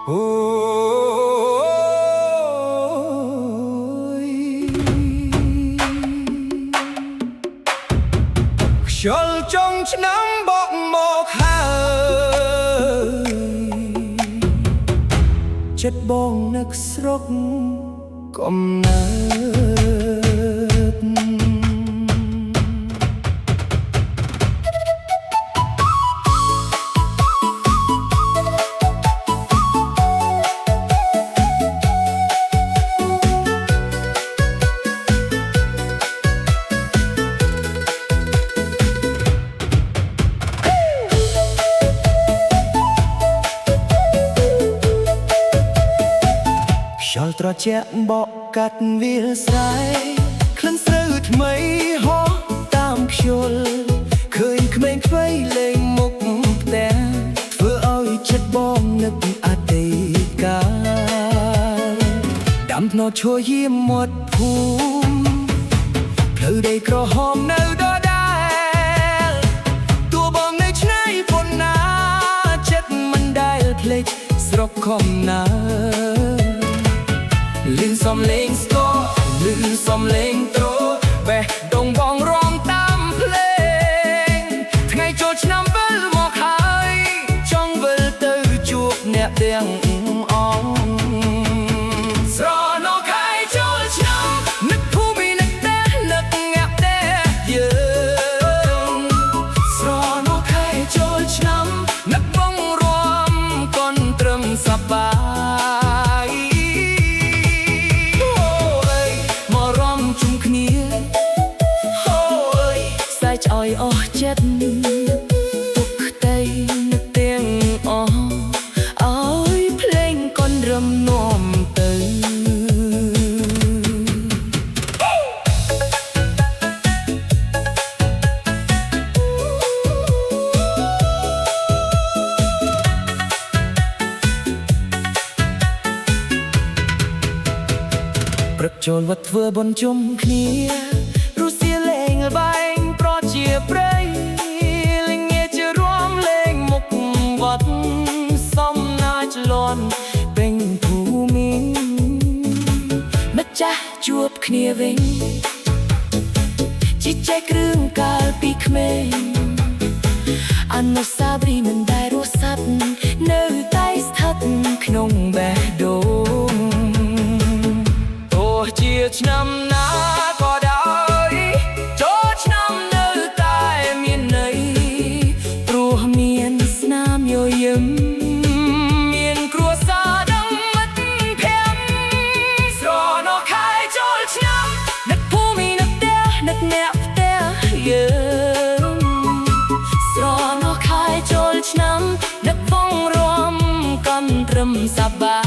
អូយខ្យល់ចុងឆ្នាំបកមកហើយចិត្តបងនឹកស្រុកកំណើតខ្យល់ត្រជាក់បក់កាត់វាលស្រែក្លិនស្រូវថ្មីហោះតាមខ្យល់ឃើញក្មេងខ្វៃលេងមុខផ្ទះធ្វើឲ្យចិត្តបងនឹកអតីតកាលដាំភ្នោតឈរយាមមាត់ភូមិផ្លូវដីក្រហមនៅដដែលតួបងនៅឆ្នៃប៉ុណ្ណាចិត្តមិនដែលភ្លេចស្រុកខំណាលឺសំឡេងស្គរលឺសំឡេងទ្របេះដូងបងរំតាមភ្លេងថ្ងៃចូលឆ្នាំវិលមកហើយចង់វិលទៅជួបអ្នកទាំងអងស្រណោខែចូលឆ្នាំនឹកភូមិនឹកតែនឹកងាក់តែយើងស្រណោខែចូលឆ្នាំនឹកបងរំកូនត្រឹមសប្បាយឆ្អយអស់ចិត្តទុកខ្ទៃនឹកទាំងអស់ឲ្យភ្លេងកូនរំនាំទៅព្រឹកចូលវត្តធ្វើបុណ្យជុំគ្នារស់សៀលេងល្បែងជាព្រៃល្ងាចជារួមលេងមុខវត្តសំណាចលន់ពេញភូមិម្ចាស់ជួបគ្នាវិញជីចែកគ្រឿងកាលពីក្មេងអនុស្សាវរីយ៍មិនដែលរស់សាត់នៅតែស្ថិតក្នុងបេះដូងទោះជាឆ្នាំណាក៏ដោយចូលឆ្នាំយឹមមានគ្រួសារដឹងមិត្តភក្តិស្រណោខែចូលឆ្នាំនឹកភូមិនឹកផ្ទះនឹកអ្នកផ្ទះយើងស្រណោខែចូលឆ្នាំនឹកបងរំកាន់ត្រឹមសប្បាយ